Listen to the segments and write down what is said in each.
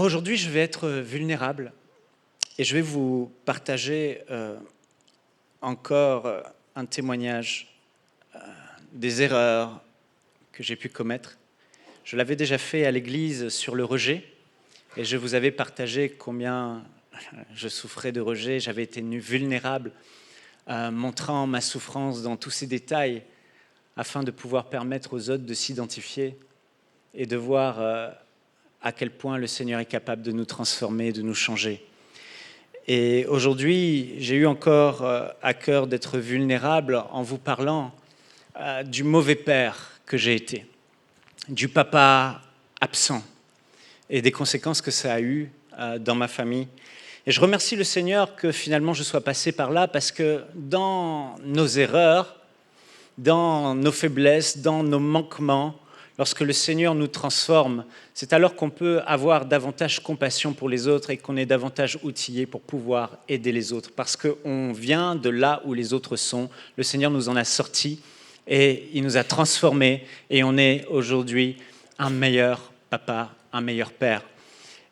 aujourd'hui, je vais être vulnérable et je vais vous partager encore un témoignage des erreurs que j'ai pu commettre. Je l'avais déjà fait à l'église sur le rejet et je vous avais partagé combien je souffrais de rejet, j'avais été vulnérable, montrant ma souffrance dans tous ses détails afin de pouvoir permettre aux autres de s'identifier et de voir à quel point le Seigneur est capable de nous transformer, de nous changer. Et aujourd'hui, j'ai eu encore à cœur d'être vulnérable en vous parlant du mauvais père que j'ai été, du papa absent et des conséquences que ça a eu dans ma famille. Et je remercie le Seigneur que finalement je sois passé par là parce que dans nos erreurs, dans nos faiblesses, dans nos manquements, lorsque le Seigneur nous transforme, c'est alors qu'on peut avoir davantage compassion pour les autres et qu'on est davantage outillé pour pouvoir aider les autres. Parce qu'on vient de là où les autres sont. Le Seigneur nous en a sortis et il nous a transformés. Et on est aujourd'hui un meilleur papa, un meilleur père.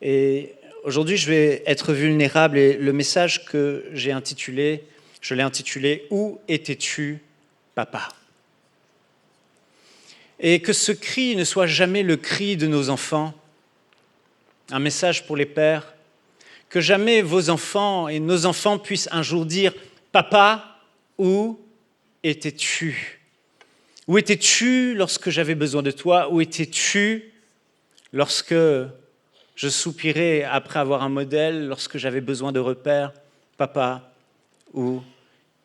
Et aujourd'hui, je vais être vulnérable. Et le message que je l'ai intitulé « Où étais-tu, papa ?» Et que ce cri ne soit jamais le cri de nos enfants, un message pour les pères, que jamais vos enfants et nos enfants puissent un jour dire « Papa, où étais-tu ? Où étais-tu lorsque j'avais besoin de toi ? Où étais-tu lorsque je soupirais après avoir un modèle, lorsque j'avais besoin de repères ? Papa, où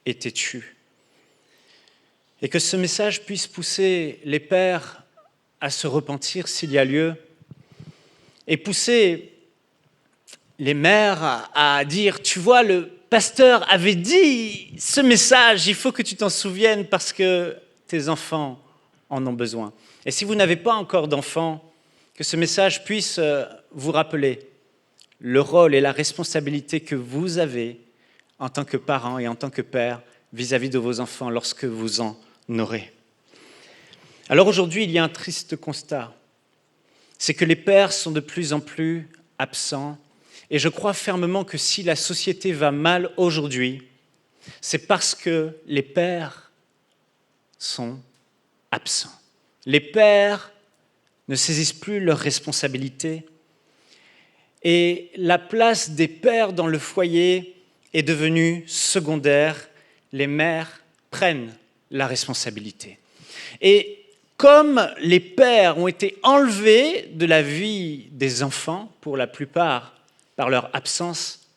étais-tu ? » Et que ce message puisse pousser les pères à se repentir s'il y a lieu, et pousser les mères à dire « Tu vois, le pasteur avait dit ce message, il faut que tu t'en souviennes parce que tes enfants en ont besoin. » Et si vous n'avez pas encore d'enfants, que ce message puisse vous rappeler le rôle et la responsabilité que vous avez en tant que parents et en tant que père vis-à-vis de vos enfants lorsque vous en aurez. Alors aujourd'hui, il y a un triste constat, c'est que les pères sont de plus en plus absents et je crois fermement que si la société va mal aujourd'hui, c'est parce que les pères sont absents. Les pères ne saisissent plus leurs responsabilités et la place des pères dans le foyer est devenue secondaire. Les mères prennent la responsabilité. Et comme les pères ont été enlevés de la vie des enfants, pour la plupart par leur absence,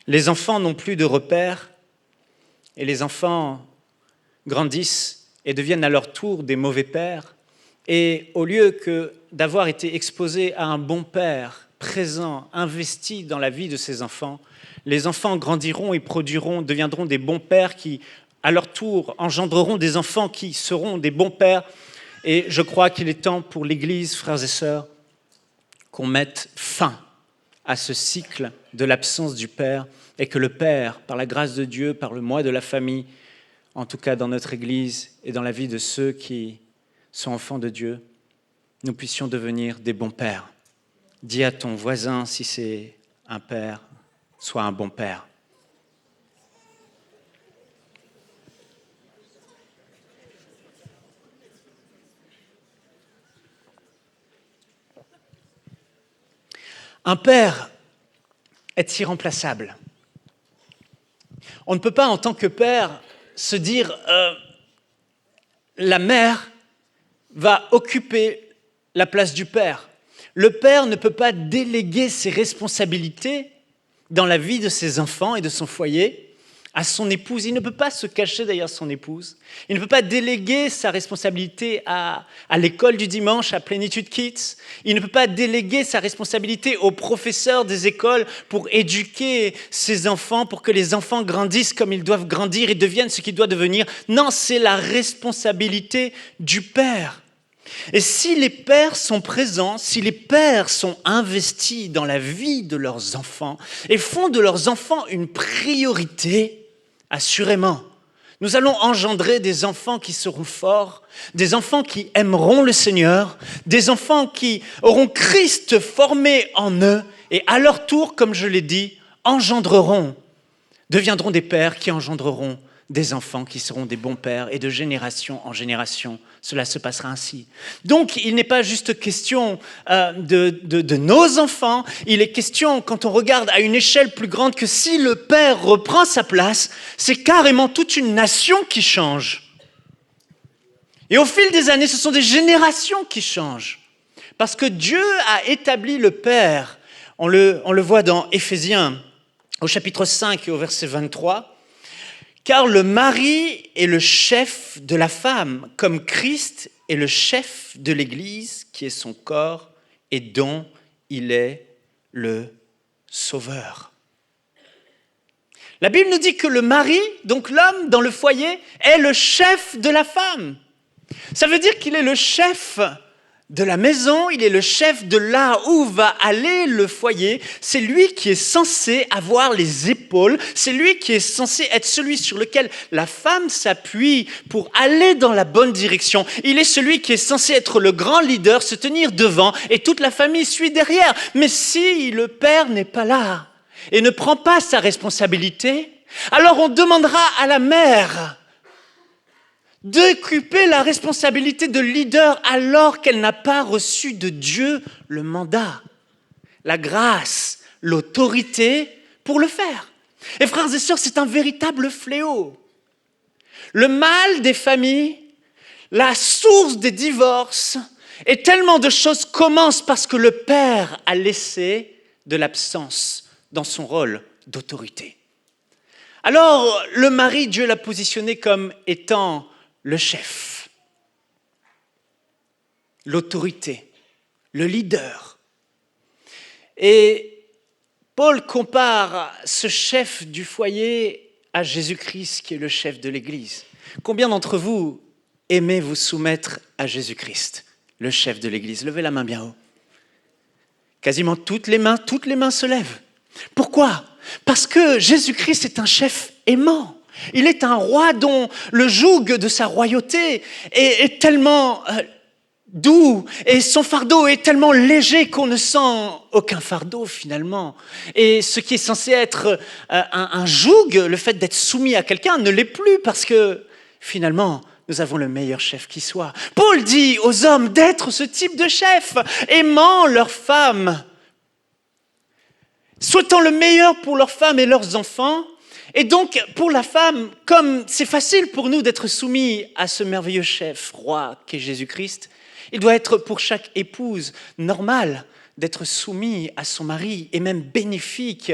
les enfants n'ont plus de repères et les enfants grandissent et deviennent à leur tour des mauvais pères. Et au lieu d'avoir été exposés à un bon père présent, investi dans la vie de ces enfants, les enfants grandiront et deviendront des bons pères qui, à leur tour, engendreront des enfants qui seront des bons pères. Et je crois qu'il est temps pour l'Église, frères et sœurs, qu'on mette fin à ce cycle de l'absence du Père et que le Père, par la grâce de Dieu, par le mois de la famille, en tout cas dans notre Église et dans la vie de ceux qui sont enfants de Dieu, nous puissions devenir des bons pères. Dis à ton voisin, si c'est un père, sois un bon père. Un père est irremplaçable. On ne peut pas, en tant que père, se dire la mère va occuper la place du père. Le père ne peut pas déléguer ses responsabilités dans la vie de ses enfants et de son foyer à son épouse. Il ne peut pas se cacher derrière son épouse. Il ne peut pas déléguer sa responsabilité à l'école du dimanche, à Plénitude Kids. Il ne peut pas déléguer sa responsabilité aux professeurs des écoles pour éduquer ses enfants, pour que les enfants grandissent comme ils doivent grandir et deviennent ce qu'ils doivent devenir. Non, c'est la responsabilité du père. Et si les pères sont présents, si les pères sont investis dans la vie de leurs enfants et font de leurs enfants une priorité, assurément, nous allons engendrer des enfants qui seront forts, des enfants qui aimeront le Seigneur, des enfants qui auront Christ formé en eux et à leur tour, comme je l'ai dit, deviendront des pères qui engendreront des enfants qui seront des bons pères, et de génération en génération, cela se passera ainsi. Donc, il n'est pas juste question de nos enfants, il est question, quand on regarde à une échelle plus grande, que si le père reprend sa place, c'est carrément toute une nation qui change. Et au fil des années, ce sont des générations qui changent. Parce que Dieu a établi le père, on le voit dans Éphésiens, au chapitre 5 et au verset 23, car le mari est le chef de la femme, comme Christ est le chef de l'Église, qui est son corps et dont il est le sauveur. La Bible nous dit que le mari, donc l'homme dans le foyer, est le chef de la femme. Ça veut dire qu'il est le chef de la maison, il est le chef de là où va aller le foyer. C'est lui qui est censé avoir les épaules, c'est lui qui est censé être celui sur lequel la femme s'appuie pour aller dans la bonne direction. Il est celui qui est censé être le grand leader, se tenir devant, et toute la famille suit derrière. Mais si le père n'est pas là et ne prend pas sa responsabilité, alors on demandera à la mère d'occuper la responsabilité de leader alors qu'elle n'a pas reçu de Dieu le mandat, la grâce, l'autorité pour le faire. Et frères et sœurs, c'est un véritable fléau. Le mal des familles, la source des divorces, et tellement de choses commencent parce que le père a laissé de l'absence dans son rôle d'autorité. Alors, le mari, Dieu l'a positionné comme étant le chef, l'autorité, le leader. Et Paul compare ce chef du foyer à Jésus-Christ qui est le chef de l'Église. Combien d'entre vous aimez vous soumettre à Jésus-Christ, le chef de l'Église? Levez la main bien haut. Quasiment toutes les mains se lèvent. Pourquoi? Parce que Jésus-Christ est un chef aimant. Il est un roi dont le joug de sa royauté est tellement doux et son fardeau est tellement léger qu'on ne sent aucun fardeau finalement. Et ce qui est censé être un joug, le fait d'être soumis à quelqu'un, ne l'est plus parce que finalement, nous avons le meilleur chef qui soit. Paul dit aux hommes d'être ce type de chef, aimant leurs femmes, souhaitant le meilleur pour leurs femmes et leurs enfants. Et donc, pour la femme, comme c'est facile pour nous d'être soumis à ce merveilleux chef, roi, qu'est Jésus-Christ, il doit être pour chaque épouse normal d'être soumis à son mari, et même bénéfique,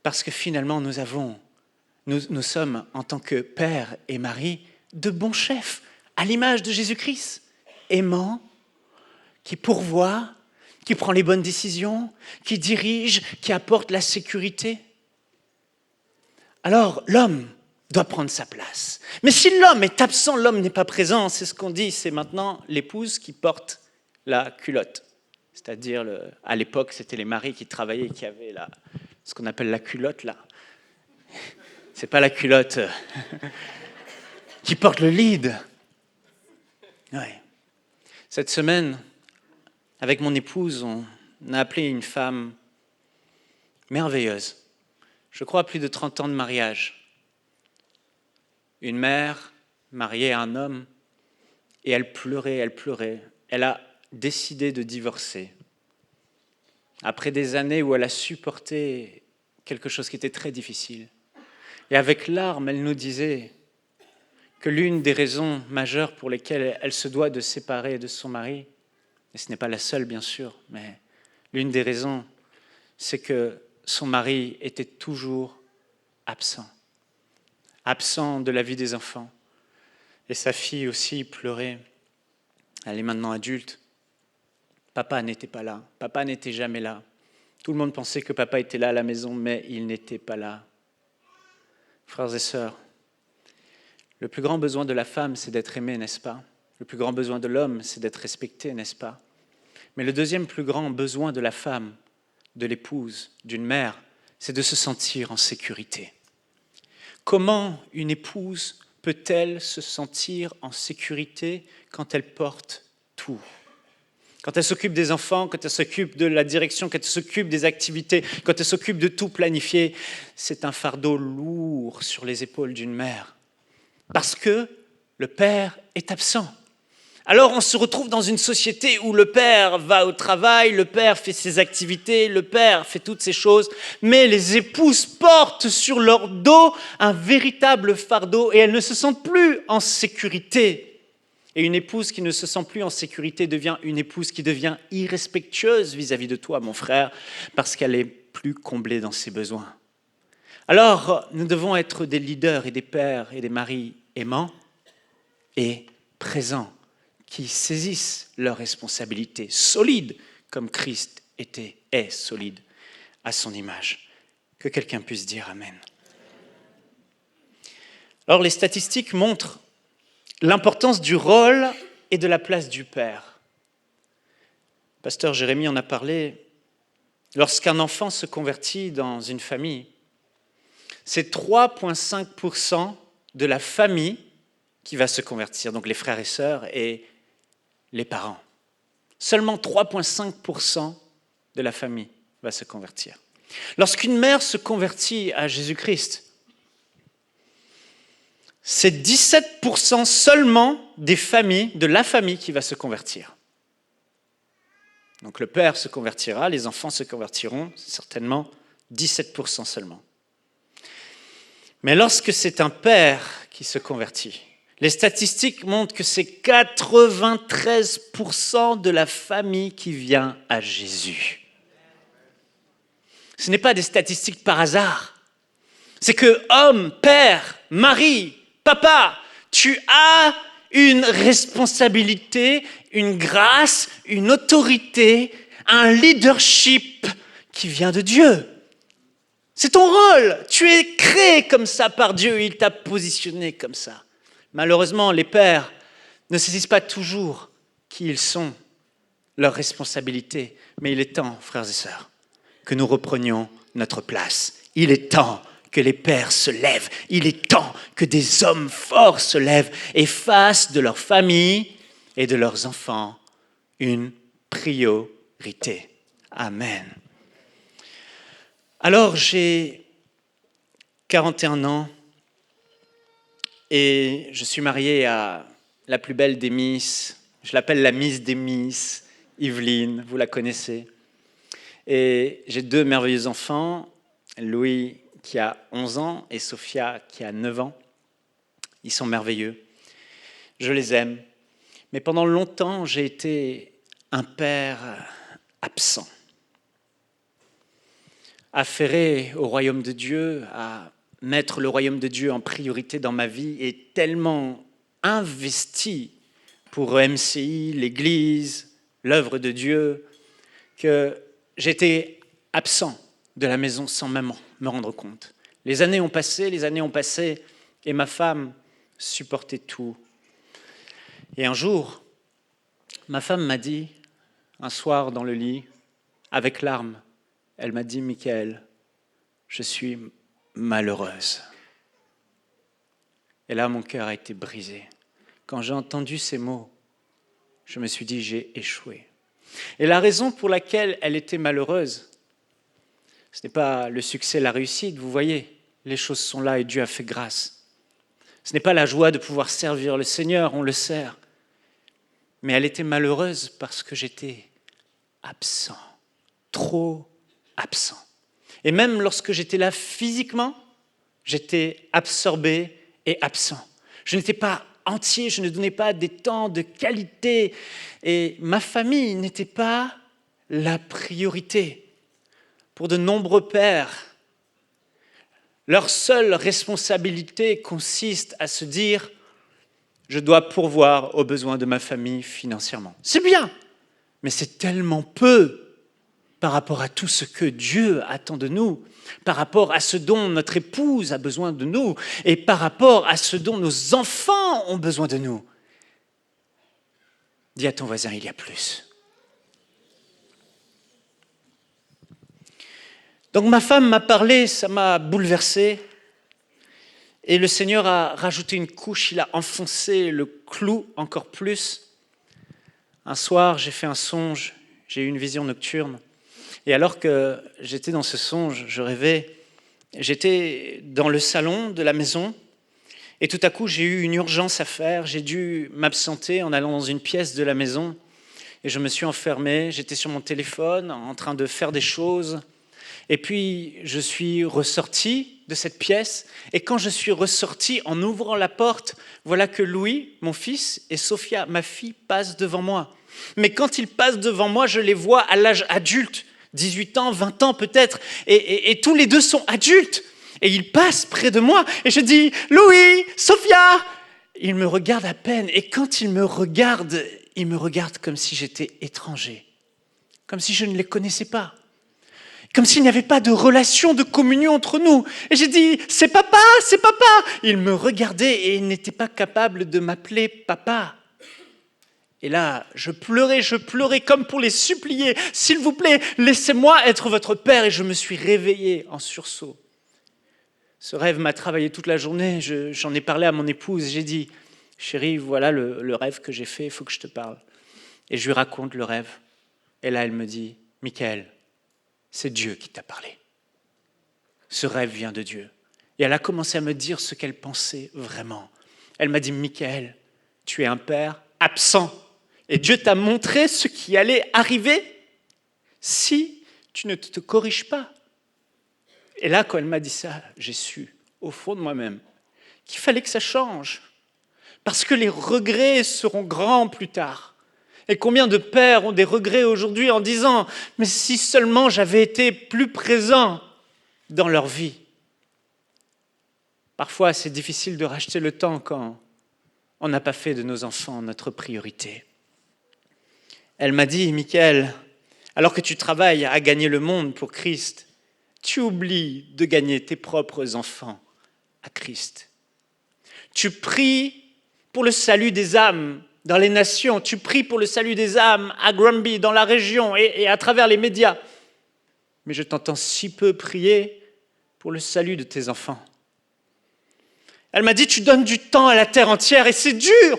parce que finalement, nous sommes, en tant que père et mari, de bons chefs, à l'image de Jésus-Christ, aimant, qui pourvoit, qui prend les bonnes décisions, qui dirige, qui apporte la sécurité. Alors, l'homme doit prendre sa place. Mais si l'homme est absent, l'homme n'est pas présent, c'est ce qu'on dit, c'est maintenant l'épouse qui porte la culotte. C'est-à-dire, à l'époque, c'était les maris qui travaillaient, qui avaient ce qu'on appelle la culotte, là. C'est pas la culotte qui porte le lead. Ouais. Cette semaine, avec mon épouse, on a appelé une femme merveilleuse. Je crois plus de 30 ans de mariage. Une mère mariée à un homme, et elle pleurait. Elle a décidé de divorcer. Après des années où elle a supporté quelque chose qui était très difficile. Et avec larmes, elle nous disait que l'une des raisons majeures pour lesquelles elle se doit de séparer de son mari, et ce n'est pas la seule bien sûr, mais l'une des raisons, c'est que son mari était toujours absent de la vie des enfants. Et sa fille aussi pleurait. Elle est maintenant adulte. Papa n'était pas là. Papa n'était jamais là. Tout le monde pensait que papa était là à la maison, mais il n'était pas là. Frères et sœurs, le plus grand besoin de la femme, c'est d'être aimée, n'est-ce pas? Le plus grand besoin de l'homme, c'est d'être respecté, n'est-ce pas? Mais le deuxième plus grand besoin de la femme, de l'épouse, d'une mère, c'est de se sentir en sécurité. Comment une épouse peut-elle se sentir en sécurité quand elle porte tout? Quand elle s'occupe des enfants, quand elle s'occupe de la direction, quand elle s'occupe des activités, quand elle s'occupe de tout planifier, c'est un fardeau lourd sur les épaules d'une mère. Parce que le père est absent. Alors on se retrouve dans une société où le père va au travail, le père fait ses activités, le père fait toutes ces choses, mais les épouses portent sur leur dos un véritable fardeau et elles ne se sentent plus en sécurité. Et une épouse qui ne se sent plus en sécurité devient une épouse qui devient irrespectueuse vis-à-vis de toi, mon frère, parce qu'elle est plus comblée dans ses besoins. Alors, nous devons être des leaders et des pères et des maris aimants et présents, qui saisissent leurs responsabilités, solides, comme Christ est solide à son image. Que quelqu'un puisse dire Amen. Alors, les statistiques montrent l'importance du rôle et de la place du père. Pasteur Jérémie en a parlé. Lorsqu'un enfant se convertit dans une famille, c'est 3,5% de la famille qui va se convertir, donc les frères et sœurs et les parents. Seulement 3,5% de la famille va se convertir. Lorsqu'une mère se convertit à Jésus-Christ, c'est 17% seulement des familles, de la famille qui va se convertir. Donc le père se convertira, les enfants se convertiront, certainement 17% seulement. Mais lorsque c'est un père qui se convertit, les statistiques montrent que c'est 93% de la famille qui vient à Jésus. Ce n'est pas des statistiques par hasard. C'est que homme, père, mari, papa, tu as une responsabilité, une grâce, une autorité, un leadership qui vient de Dieu. C'est ton rôle. Tu es créé comme ça par Dieu. Il t'a positionné comme ça. Malheureusement, les pères ne saisissent pas toujours qui ils sont, leurs responsabilités. Mais il est temps, frères et sœurs, que nous reprenions notre place. Il est temps que les pères se lèvent. Il est temps que des hommes forts se lèvent et fassent de leur famille et de leurs enfants une priorité. Amen. Alors, j'ai 41 ans et je suis marié à la plus belle des Miss. Je l'appelle la Miss des Miss, Yveline, vous la connaissez. Et j'ai 2 merveilleux enfants, Louis qui a 11 ans et Sophia qui a 9 ans. Ils sont merveilleux. Je les aime. Mais pendant longtemps, j'ai été un père absent. Affairé au royaume de Dieu, à mettre le royaume de Dieu en priorité dans ma vie et tellement investi pour MCI, l'Église, l'œuvre de Dieu, que j'étais absent de la maison sans même me rendre compte. Les années ont passé et ma femme supportait tout. Et un jour, ma femme m'a dit, un soir dans le lit, avec larmes, elle m'a dit, Michael, je suis malheureuse. Et là, mon cœur a été brisé. Quand j'ai entendu ces mots, je me suis dit, j'ai échoué. Et la raison pour laquelle elle était malheureuse, ce n'est pas le succès, la réussite, vous voyez, les choses sont là et Dieu a fait grâce. Ce n'est pas la joie de pouvoir servir le Seigneur, on le sert. Mais elle était malheureuse parce que j'étais absent, trop absent. Et même lorsque j'étais là physiquement, j'étais absorbé et absent. Je n'étais pas entier, je ne donnais pas des temps de qualité. Et ma famille n'était pas la priorité. Pour de nombreux pères, leur seule responsabilité consiste à se dire « je dois pourvoir aux besoins de ma famille financièrement ». C'est bien, mais c'est tellement peu par rapport à tout ce que Dieu attend de nous, par rapport à ce dont notre épouse a besoin de nous et par rapport à ce dont nos enfants ont besoin de nous. Dis à ton voisin, il y a plus. Donc ma femme m'a parlé, ça m'a bouleversé. Et le Seigneur a rajouté une couche, il a enfoncé le clou encore plus. Un soir, j'ai fait un songe, j'ai eu une vision nocturne. Et alors que j'étais dans ce songe, je rêvais, j'étais dans le salon de la maison et tout à coup, j'ai eu une urgence à faire. J'ai dû m'absenter en allant dans une pièce de la maison et je me suis enfermé. J'étais sur mon téléphone en train de faire des choses. Et puis, je suis ressorti de cette pièce. Et quand je suis ressorti, en ouvrant la porte, voilà que Louis, mon fils, et Sophia, ma fille, passent devant moi. Mais quand ils passent devant moi, je les vois à l'âge adulte, 18 ans, 20 ans peut-être, et tous les deux sont adultes. Et ils passent près de moi, et je dis « Louis, Sophia !» Ils me regardent à peine, et quand ils me regardent comme si j'étais étranger, comme si je ne les connaissais pas. Comme s'il n'y avait pas de relation, de communion entre nous. Et j'ai dit, c'est papa, c'est papa. Il me regardait et il n'était pas capable de m'appeler papa. Et là, je pleurais comme pour les supplier. S'il vous plaît, laissez-moi être votre père. Et je me suis réveillé en sursaut. Ce rêve m'a travaillé toute la journée. J'en ai parlé à mon épouse. J'ai dit, chérie, voilà le rêve que j'ai fait, il faut que je te parle. Et je lui raconte le rêve. Et là, elle me dit, Michael, c'est Dieu qui t'a parlé. Ce rêve vient de Dieu. Et elle a commencé à me dire ce qu'elle pensait vraiment. Elle m'a dit, Michael, tu es un père absent. Et Dieu t'a montré ce qui allait arriver si tu ne te corriges pas. Et là, quand elle m'a dit ça, j'ai su, au fond de moi-même, qu'il fallait que ça change. Parce que les regrets seront grands plus tard. Et combien de pères ont des regrets aujourd'hui en disant « Mais si seulement j'avais été plus présent dans leur vie ». Parfois, c'est difficile de racheter le temps quand on n'a pas fait de nos enfants notre priorité. Elle m'a dit « Michael, alors que tu travailles à gagner le monde pour Christ, tu oublies de gagner tes propres enfants à Christ. Tu pries pour le salut des âmes dans les nations, tu pries pour le salut des âmes à Granby, dans la région et à travers les médias. Mais je t'entends si peu prier pour le salut de tes enfants. » Elle m'a dit, tu donnes du temps à la terre entière et c'est dur.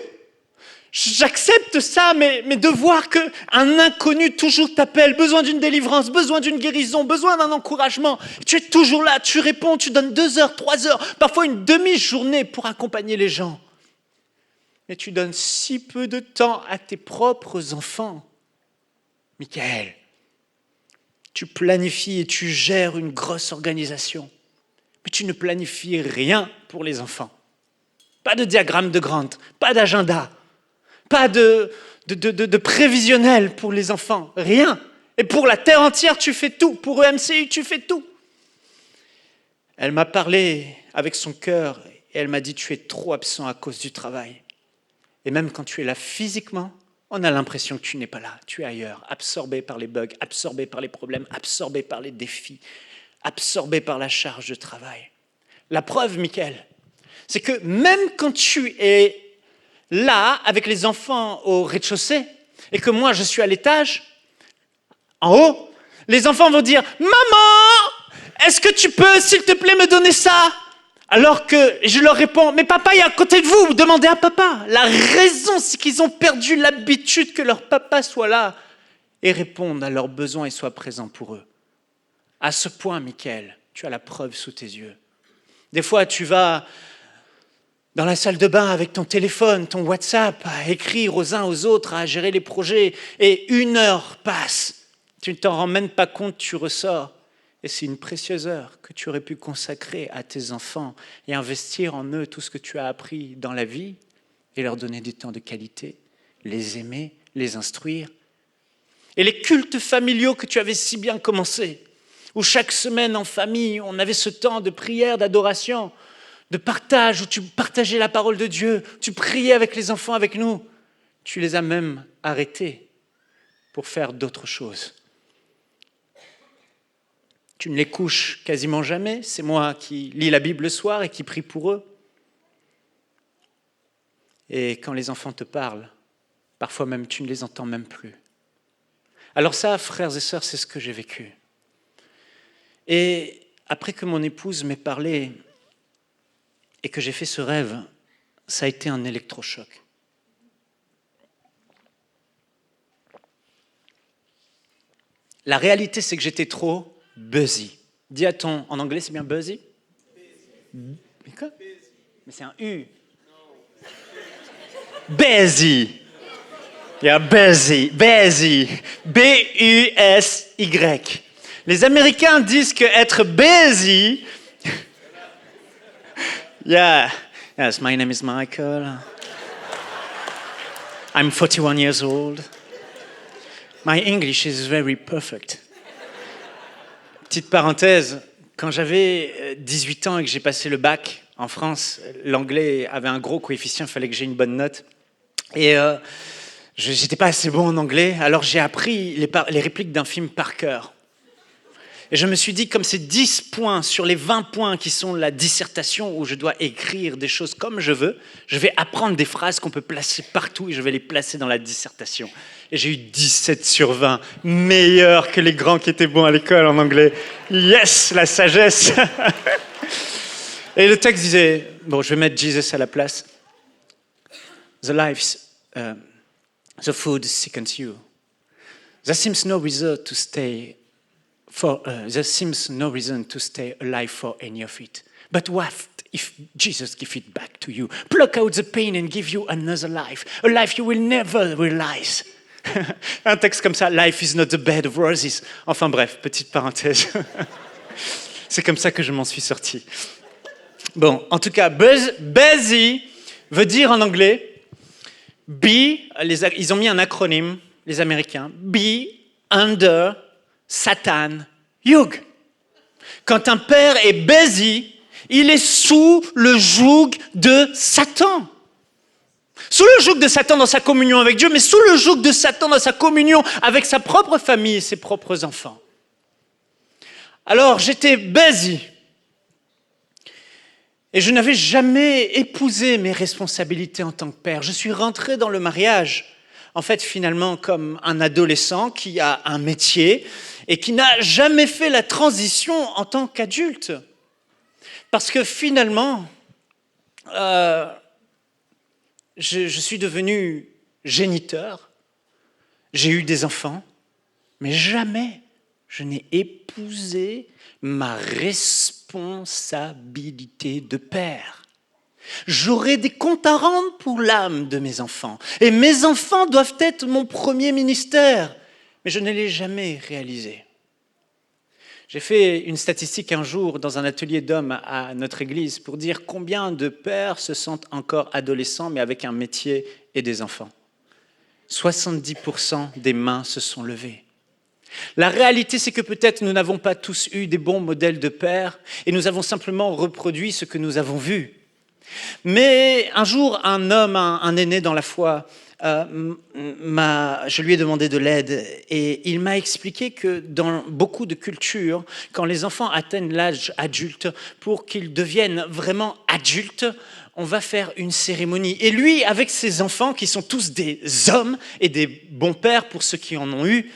J'accepte ça, mais de voir qu'un inconnu toujours t'appelle, besoin d'une délivrance, besoin d'une guérison, besoin d'un encouragement. Tu es toujours là, tu réponds, tu donnes 2 heures, 3 heures, parfois une demi-journée pour accompagner les gens. Mais tu donnes si peu de temps à tes propres enfants. Michael, tu planifies et tu gères une grosse organisation, mais tu ne planifies rien pour les enfants. Pas de diagramme de Gantt, pas d'agenda, pas de prévisionnel pour les enfants, rien. Et pour la terre entière, tu fais tout. Pour EMCI, tu fais tout. Elle m'a parlé avec son cœur et elle m'a dit, tu es trop absent à cause du travail. Et même quand tu es là physiquement, on a l'impression que tu n'es pas là, tu es ailleurs, absorbé par les bugs, absorbé par les problèmes, absorbé par les défis, absorbé par la charge de travail. La preuve, Michael, c'est que même quand tu es là, avec les enfants au rez-de-chaussée, et que moi je suis à l'étage, en haut, les enfants vont dire « Maman, est-ce que tu peux, s'il te plaît, me donner ça ?» Alors que je leur réponds, mais papa est à côté de vous, demandez à papa. La raison, c'est qu'ils ont perdu l'habitude que leur papa soit là et réponde à leurs besoins et soit présent pour eux. À ce point, Michael, tu as la preuve sous tes yeux. Des fois, tu vas dans la salle de bain avec ton téléphone, ton WhatsApp, à écrire aux uns aux autres, à gérer les projets, et 1 heure passe. Tu ne t'en rends même pas compte, tu ressors. Et c'est une précieuse heure que tu aurais pu consacrer à tes enfants et investir en eux tout ce que tu as appris dans la vie et leur donner du temps de qualité, les aimer, les instruire. Et les cultes familiaux que tu avais si bien commencé, où chaque semaine en famille, on avait ce temps de prière, d'adoration, de partage, où tu partageais la parole de Dieu, tu priais avec les enfants, avec nous. Tu les as même arrêtés pour faire d'autres choses. Tu ne les couches quasiment jamais. C'est moi qui lis la Bible le soir et qui prie pour eux. Et quand les enfants te parlent, parfois même tu ne les entends même plus. Alors ça, frères et sœurs, c'est ce que j'ai vécu. Et après que mon épouse m'ait parlé et que j'ai fait ce rêve, ça a été un électrochoc. La réalité, c'est que j'étais trop busy. Dis à ton... En anglais, c'est bien busy? Mais quoi? Mais c'est un U. Busy. Yeah, busy. Busy. B-U-S-Y. Les Américains disent que être busy... Yeah. Yes, my name is Michael. I'm 41 years old. My English is very perfect. Petite parenthèse, quand j'avais 18 ans et que j'ai passé le bac en France, l'anglais avait un gros coefficient, il fallait que j'ai une bonne note. Et je n'étais pas assez bon en anglais, alors j'ai appris les répliques d'un film par cœur. Et je me suis dit, comme c'est 10 points sur les 20 points qui sont la dissertation où je dois écrire des choses comme je veux, je vais apprendre des phrases qu'on peut placer partout et je vais les placer dans la dissertation. Et j'ai eu 17 sur 20, meilleur que les grands qui étaient bons à l'école en anglais. Yes, la sagesse. Et le texte disait, bon, je vais mettre Jesus à la place. The food sickens you. There seems no reason to stay there seems no reason to stay alive for any of it. But what if Jesus gives it back to you? Pluck out the pain and give you another life, a life you will never realize. Un texte comme ça, life is not the bed of roses. Enfin bref, petite parenthèse. C'est comme ça que je m'en suis sorti. Bon, en tout cas, busy veut dire en anglais ils ont mis un acronyme, les Américains, be under Satan Yug. Quand un père est busy, il est sous le joug de Satan. Sous le joug de Satan dans sa communion avec Dieu, mais sous le joug de Satan dans sa communion avec sa propre famille et ses propres enfants. Alors, j'étais busy. Et je n'avais jamais épousé mes responsabilités en tant que père. Je suis rentré dans le mariage, en fait, finalement, comme un adolescent qui a un métier et qui n'a jamais fait la transition en tant qu'adulte. Parce que finalement, je suis devenu géniteur, j'ai eu des enfants, mais jamais je n'ai épousé ma responsabilité de père. J'aurai des comptes à rendre pour l'âme de mes enfants. Et mes enfants doivent être mon premier ministère. Mais je ne l'ai jamais réalisé. J'ai fait une statistique un jour dans un atelier d'hommes à notre église pour dire combien de pères se sentent encore adolescents mais avec un métier et des enfants. 70% des mains se sont levées. La réalité, c'est que peut-être nous n'avons pas tous eu des bons modèles de pères et nous avons simplement reproduit ce que nous avons vu. Mais un jour, un homme, un aîné dans la foi, je lui ai demandé de l'aide et il m'a expliqué que dans beaucoup de cultures, quand les enfants atteignent l'âge adulte, pour qu'ils deviennent vraiment adultes, on va faire une cérémonie. Et lui, avec ses enfants, qui sont tous des hommes et des bons pères pour ceux qui en ont eu,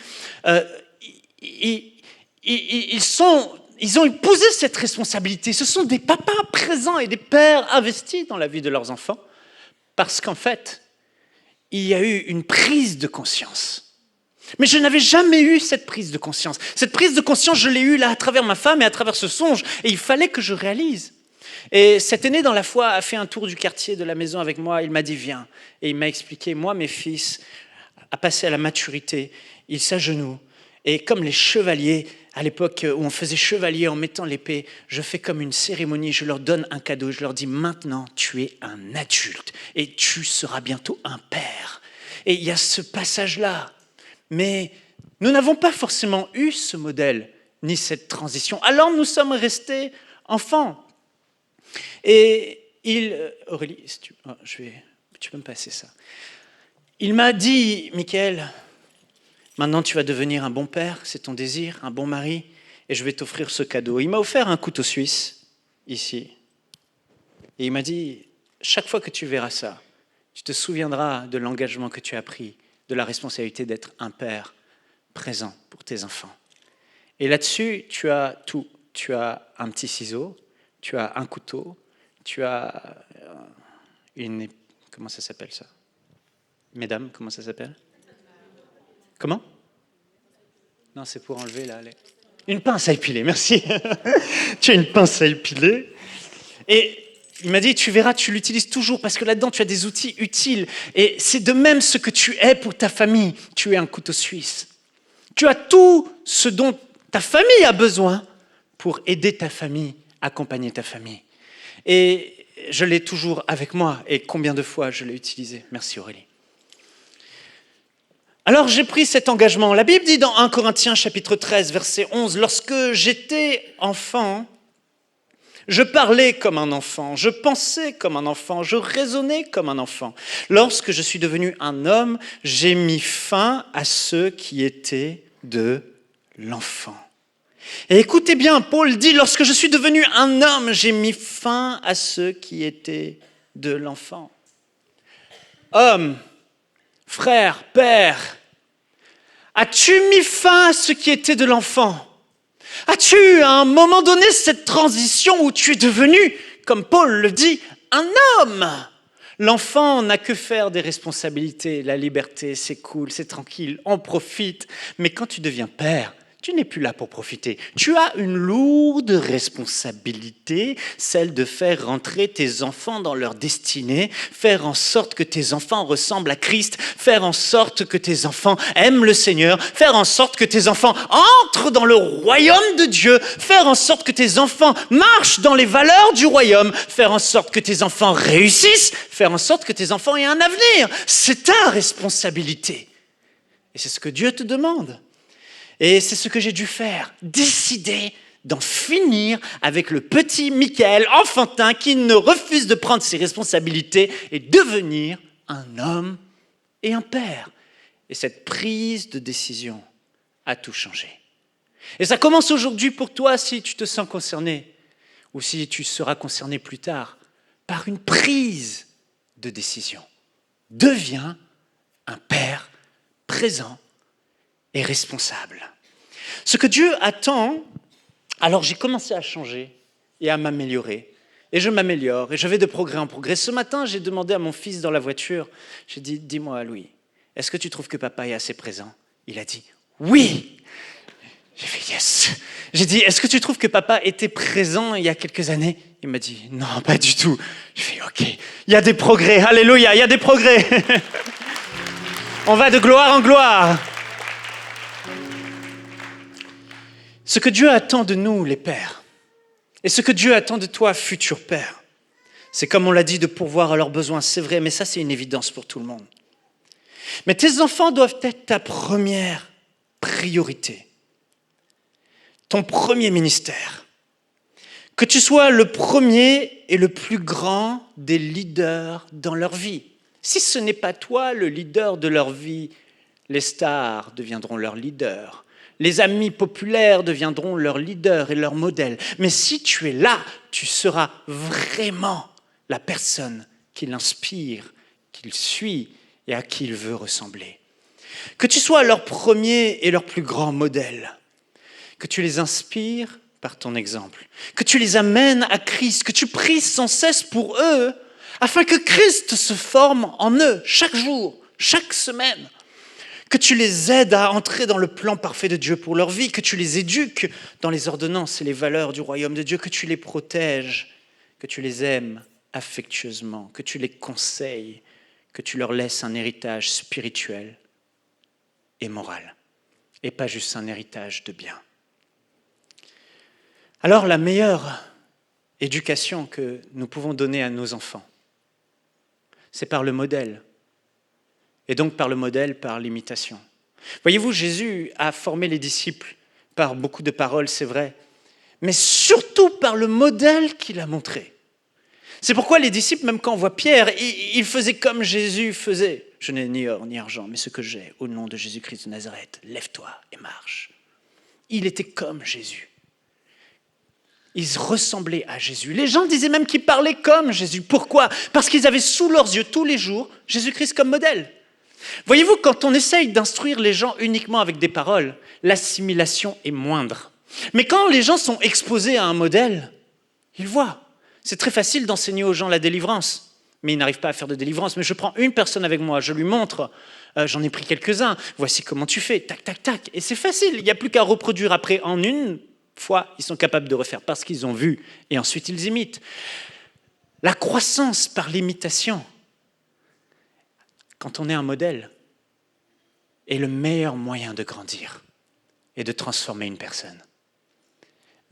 ils ont épousé cette responsabilité. Ce sont des papas présents et des pères investis dans la vie de leurs enfants parce qu'en fait, il y a eu une prise de conscience. Mais je n'avais jamais eu cette prise de conscience. Cette prise de conscience, je l'ai eue là à travers ma femme et à travers ce songe. Et il fallait que je réalise. Et cet aîné dans la foi a fait un tour du quartier de la maison avec moi. Il m'a dit, viens. Et il m'a expliqué, moi, mes fils, à passer à la maturité, ils s'agenouillent. Et comme les chevaliers, à l'époque où on faisait chevalier en mettant l'épée, je fais comme une cérémonie, je leur donne un cadeau, je leur dis maintenant tu es un adulte et tu seras bientôt un père. Et il y a ce passage-là. Mais nous n'avons pas forcément eu ce modèle, ni cette transition. Alors nous sommes restés enfants. Et Aurélie, tu peux me passer ça. Il m'a dit, Michael, maintenant, tu vas devenir un bon père, c'est ton désir, un bon mari, et je vais t'offrir ce cadeau. Il m'a offert un couteau suisse, ici. Et il m'a dit, chaque fois que tu verras ça, tu te souviendras de l'engagement que tu as pris, de la responsabilité d'être un père présent pour tes enfants. Et là-dessus, tu as tout. Tu as un petit ciseau, tu as un couteau, tu as une... Comment ça s'appelle ça? Mesdames, comment ça s'appelle? Comment? Non, c'est pour enlever là. Une pince à épiler, merci. Tu as une pince à épiler. Et il m'a dit, tu verras, tu l'utilises toujours parce que là-dedans, tu as des outils utiles. Et c'est de même ce que tu es pour ta famille. Tu es un couteau suisse. Tu as tout ce dont ta famille a besoin pour aider ta famille, accompagner ta famille. Et je l'ai toujours avec moi. Et combien de fois je l'ai utilisé. Merci Aurélie. Alors j'ai pris cet engagement. La Bible dit dans 1 Corinthiens chapitre 13, verset 11, « Lorsque j'étais enfant, je parlais comme un enfant, je pensais comme un enfant, je raisonnais comme un enfant. Lorsque je suis devenu un homme, j'ai mis fin à ceux qui étaient de l'enfant. » Et écoutez bien, Paul dit, lorsque je suis devenu un homme, j'ai mis fin à ceux qui étaient de l'enfant. Homme, frère, père, as-tu mis fin à ce qui était de l'enfant ? As-tu, à un moment donné, cette transition où tu es devenu, comme Paul le dit, un homme ? L'enfant n'a que faire des responsabilités. La liberté, c'est cool, c'est tranquille, on profite. Mais quand tu deviens père, tu n'es plus là pour profiter. Tu as une lourde responsabilité, celle de faire rentrer tes enfants dans leur destinée, faire en sorte que tes enfants ressemblent à Christ, faire en sorte que tes enfants aiment le Seigneur, faire en sorte que tes enfants entrent dans le royaume de Dieu, faire en sorte que tes enfants marchent dans les valeurs du royaume, faire en sorte que tes enfants réussissent, faire en sorte que tes enfants aient un avenir. C'est ta responsabilité. Et c'est ce que Dieu te demande. Et c'est ce que j'ai dû faire, décider d'en finir avec le petit Michael enfantin qui ne refuse de prendre ses responsabilités et devenir un homme et un père. Et cette prise de décision a tout changé. Et ça commence aujourd'hui pour toi si tu te sens concerné ou si tu seras concerné plus tard par une prise de décision. Deviens un père présent et responsable. Ce que Dieu attend, alors j'ai commencé à changer et à m'améliorer. Et je m'améliore et je vais de progrès en progrès. Ce matin, j'ai demandé à mon fils dans la voiture, j'ai dit, dis-moi Louis, est-ce que tu trouves que papa est assez présent ? Il a dit, oui. J'ai fait yes. J'ai dit, est-ce que tu trouves que papa était présent il y a quelques années ? Il m'a dit, non, pas du tout. J'ai fait, ok, il y a des progrès, alléluia, il y a des progrès. On va de gloire en gloire. Ce que Dieu attend de nous, les pères, et ce que Dieu attend de toi, futur père, c'est comme on l'a dit, de pourvoir à leurs besoins, c'est vrai, mais ça c'est une évidence pour tout le monde. Mais tes enfants doivent être ta première priorité, ton premier ministère. Que tu sois le premier et le plus grand des leaders dans leur vie. Si ce n'est pas toi le leader de leur vie, les stars deviendront leurs leaders. Les amis populaires deviendront leurs leaders et leurs modèles. Mais si tu es là, tu seras vraiment la personne qui l'inspire, qu'il suit et à qui il veut ressembler. Que tu sois leur premier et leur plus grand modèle. Que tu les inspires par ton exemple. Que tu les amènes à Christ. Que tu pries sans cesse pour eux afin que Christ se forme en eux chaque jour, chaque semaine. Que tu les aides à entrer dans le plan parfait de Dieu pour leur vie, que tu les éduques dans les ordonnances et les valeurs du royaume de Dieu, que tu les protèges, que tu les aimes affectueusement, que tu les conseilles, que tu leur laisses un héritage spirituel et moral, et pas juste un héritage de biens. Alors la meilleure éducation que nous pouvons donner à nos enfants, c'est par le modèle. Et donc par le modèle, par l'imitation. Voyez-vous, Jésus a formé les disciples par beaucoup de paroles, c'est vrai, mais surtout par le modèle qu'il a montré. C'est pourquoi les disciples, même quand on voit Pierre, ils faisaient comme Jésus faisait. « Je n'ai ni or ni argent, mais ce que j'ai, au nom de Jésus-Christ de Nazareth, lève-toi et marche. » Il était comme Jésus. Ils ressemblaient à Jésus. Les gens disaient même qu'ils parlaient comme Jésus. Pourquoi ? Parce qu'ils avaient sous leurs yeux tous les jours Jésus-Christ comme modèle. Voyez-vous, quand on essaye d'instruire les gens uniquement avec des paroles, l'assimilation est moindre. Mais quand les gens sont exposés à un modèle, ils voient. C'est très facile d'enseigner aux gens la délivrance. mais il n'arrive pas à faire de délivrance. Mais je prends une personne avec moi, je lui montre, j'en ai pris quelques-uns, voici comment tu fais, tac, tac, tac. Et c'est facile, il n'y a plus qu'à reproduire après. En une fois, ils sont capables de refaire parce qu'ils ont vu, et ensuite ils imitent. La croissance par l'imitation, quand on est un modèle, est le meilleur moyen de grandir et de transformer une personne.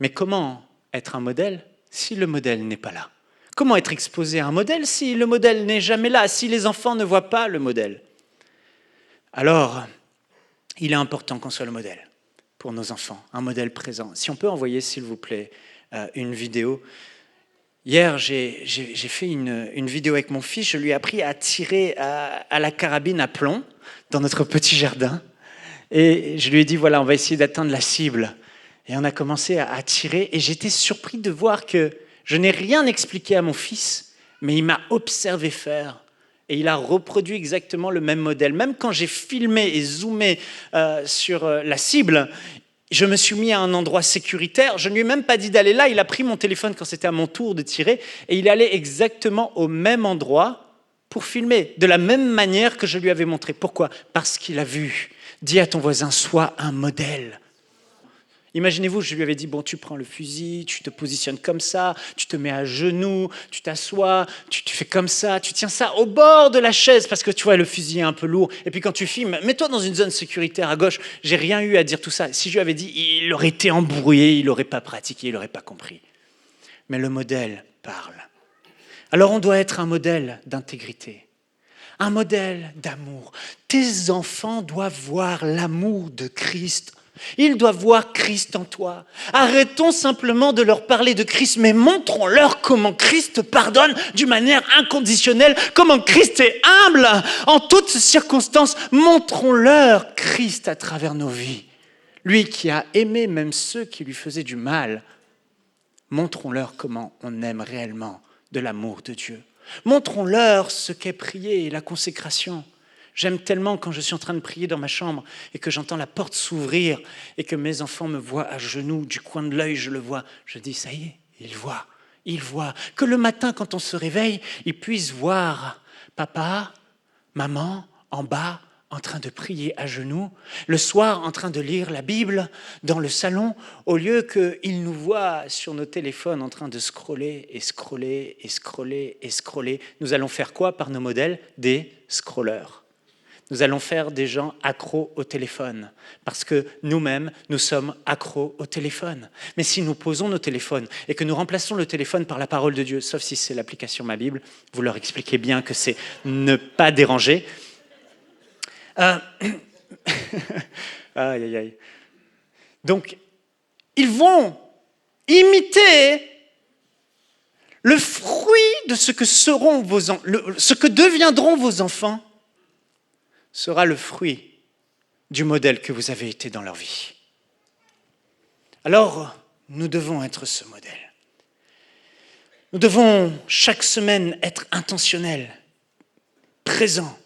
Mais comment être un modèle si le modèle n'est pas là? Comment être exposé à un modèle si le modèle n'est jamais là, si les enfants ne voient pas le modèle? Alors, il est important qu'on soit le modèle pour nos enfants, un modèle présent. Si on peut envoyer, s'il vous plaît, une vidéo. Hier, j'ai fait une vidéo avec mon fils, je lui ai appris à tirer à la carabine à plomb dans notre petit jardin. Et je lui ai dit, voilà, on va essayer d'atteindre la cible. Et on a commencé à tirer, et j'étais surpris de voir que je n'ai rien expliqué à mon fils, mais il m'a observé faire. Et il a reproduit exactement le même modèle. Même quand j'ai filmé et zoomé sur la cible, je me suis mis à un endroit sécuritaire. Je ne lui ai même pas dit d'aller là. Il a pris mon téléphone quand c'était à mon tour de tirer, et il allait exactement au même endroit pour filmer, de la même manière que je lui avais montré. Pourquoi? Parce qu'il a vu. Dis à ton voisin, sois un modèle. Imaginez-vous, je lui avais dit, bon, tu prends le fusil, tu te positionnes comme ça, tu te mets à genoux, tu t'assois, tu fais comme ça, tu tiens ça au bord de la chaise parce que tu vois, le fusil est un peu lourd. Et puis quand tu filmes, mets-toi dans une zone sécuritaire à gauche. J'ai rien eu à dire tout ça. Si je lui avais dit, il aurait été embrouillé, il n'aurait pas pratiqué, il n'aurait pas compris. Mais le modèle parle. Alors on doit être un modèle d'intégrité, un modèle d'amour. Tes enfants doivent voir l'amour de Christ. Ils doivent voir Christ en toi. Arrêtons simplement de leur parler de Christ, mais montrons-leur comment Christ pardonne d'une manière inconditionnelle, comment Christ est humble en toutes circonstances. Montrons-leur Christ à travers nos vies. Lui qui a aimé même ceux qui lui faisaient du mal. Montrons-leur comment on aime réellement de l'amour de Dieu. Montrons-leur ce qu'est prier et la consécration. J'aime tellement quand je suis en train de prier dans ma chambre et que j'entends la porte s'ouvrir et que mes enfants me voient à genoux, du coin de l'œil, je le vois. Je dis, ça y est, ils voient. Que le matin, quand on se réveille, ils puissent voir papa, maman, en bas, en train de prier à genoux, le soir, en train de lire la Bible dans le salon, au lieu qu'ils nous voient sur nos téléphones en train de scroller et scroller et scroller et scroller. Nous allons faire quoi par nos modèles? Des scrolleurs. Nous allons faire des gens accros au téléphone, parce que nous-mêmes, nous sommes accros au téléphone. Mais si nous posons nos téléphones et que nous remplaçons le téléphone par la parole de Dieu, sauf si c'est l'application Ma Bible, vous leur expliquez bien que c'est ne pas déranger. Aïe, aïe, aïe. Donc, ils vont imiter le fruit de ce que seront ce que deviendront vos enfants. Sera le fruit du modèle que vous avez été dans leur vie. Alors, nous devons être ce modèle. Nous devons chaque semaine être intentionnels, présents.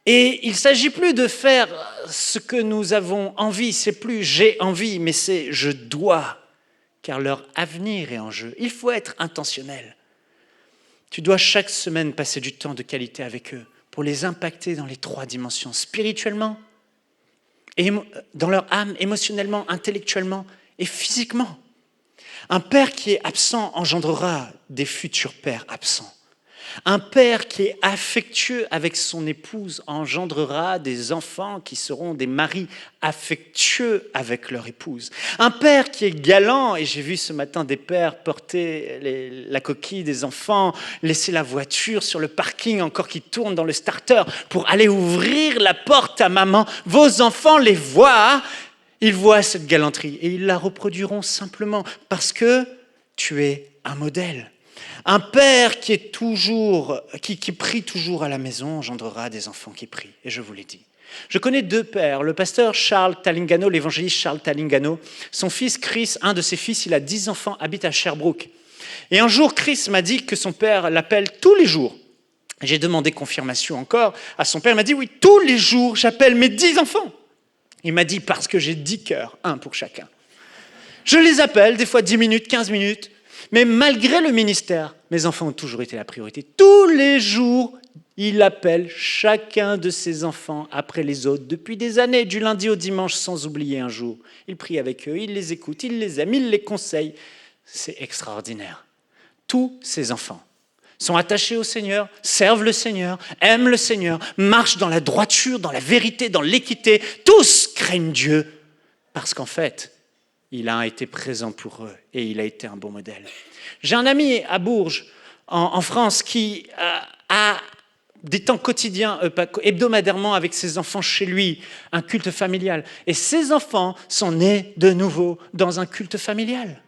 Et il ne s'agit plus de faire ce que nous avons envie, c'est plus j'ai envie, mais c'est je dois, car leur avenir est en jeu. Il faut être intentionnel. Tu dois chaque semaine passer du temps de qualité avec eux, pour les impacter dans les 3 dimensions, spirituellement, et dans leur âme, émotionnellement, intellectuellement et physiquement. Un père qui est absent engendrera des futurs pères absents. Un père qui est affectueux avec son épouse engendrera des enfants qui seront des maris affectueux avec leur épouse. Un père qui est galant, et j'ai vu ce matin des pères porter la coquille des enfants, laisser la voiture sur le parking encore qui tourne dans le starter pour aller ouvrir la porte à maman. Vos enfants les voient, ils voient cette galanterie et ils la reproduiront simplement parce que tu es un modèle. Un père qui prie toujours à la maison engendrera des enfants qui prient. Et je vous l'ai dit. Je connais 2 pères. Le pasteur Charles Talingano, l'évangéliste Charles Talingano, son fils Chris, un de ses fils, il a 10 enfants, habite à Sherbrooke. Et un jour, Chris m'a dit que son père l'appelle tous les jours. J'ai demandé confirmation encore à son père. Il m'a dit, oui, tous les jours, j'appelle mes 10 enfants. Il m'a dit, parce que j'ai 10 cœurs, un pour chacun. Je les appelle, des fois 10 minutes, 15 minutes. Mais malgré le ministère, Mes enfants ont toujours été la priorité. Tous les jours, il appelle chacun de ses enfants après les autres depuis des années, du lundi au dimanche, sans oublier un jour. Il prie avec eux, il les écoute, il les aime, il les conseille. C'est extraordinaire. Tous ses enfants sont attachés au Seigneur, servent le Seigneur, aiment le Seigneur, marchent dans la droiture, dans la vérité, dans l'équité. Tous craignent Dieu parce qu'en fait, il a été présent pour eux et il a été un bon modèle. J'ai un ami à Bourges, en France, qui a des temps quotidiens, hebdomadairement avec ses enfants chez lui, un culte familial. Et ses enfants sont nés de nouveau dans un culte familial.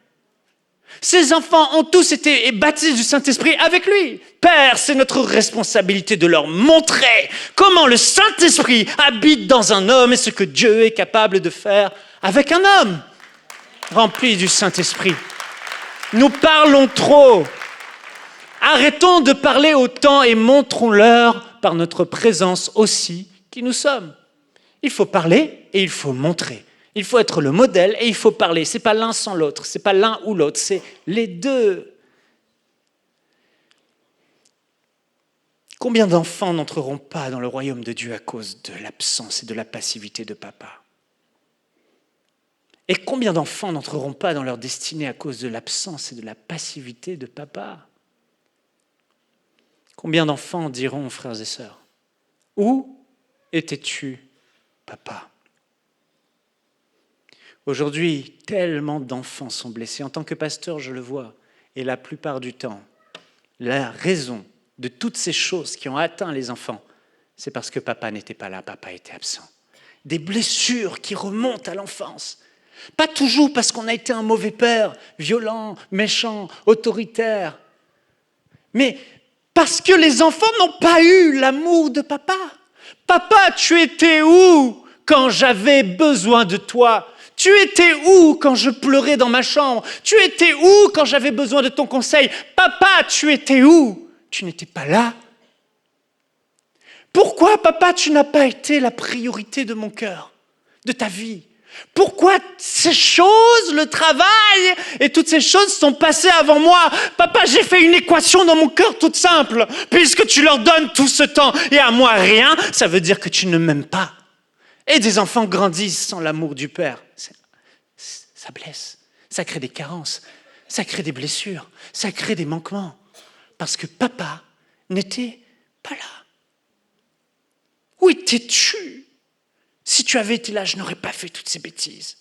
Ses enfants ont tous été baptisés du Saint-Esprit avec lui. Père, c'est notre responsabilité de leur montrer comment le Saint-Esprit habite dans un homme et ce que Dieu est capable de faire avec un homme rempli du Saint-Esprit. Nous parlons trop. Arrêtons de parler autant et montrons-leur par notre présence aussi qui nous sommes. Il faut parler et il faut montrer. Il faut être le modèle et il faut parler. Ce n'est pas l'un sans l'autre, ce n'est pas l'un ou l'autre, c'est les deux. Combien d'enfants n'entreront pas dans le royaume de Dieu à cause de l'absence et de la passivité de papa ? Et combien d'enfants n'entreront pas dans leur destinée à cause de l'absence et de la passivité de papa ? Combien d'enfants diront, frères et sœurs, « Où étais-tu, papa ?» Aujourd'hui, tellement d'enfants sont blessés. En tant que pasteur, je le vois. Et la plupart du temps, la raison de toutes ces choses qui ont atteint les enfants, c'est parce que papa n'était pas là, papa était absent. Des blessures qui remontent à l'enfance. Pas toujours parce qu'on a été un mauvais père, violent, méchant, autoritaire, mais parce que les enfants n'ont pas eu l'amour de papa. Papa, tu étais où quand j'avais besoin de toi ? Tu étais où quand je pleurais dans ma chambre ? Tu étais où quand j'avais besoin de ton conseil ? Papa, tu étais où ? Tu n'étais pas là. Pourquoi, papa, tu n'as pas été la priorité de mon cœur, de ta vie ? Pourquoi ces choses, le travail et toutes ces choses sont passées avant moi ? Papa, j'ai fait une équation dans mon cœur toute simple. Puisque tu leur donnes tout ce temps et à moi rien, ça veut dire que tu ne m'aimes pas. Et des enfants grandissent sans l'amour du père. Ça blesse, ça crée des carences, ça crée des blessures, ça crée des manquements. Parce que papa n'était pas là. Où étais-tu ? Si tu avais été là, je n'aurais pas fait toutes ces bêtises.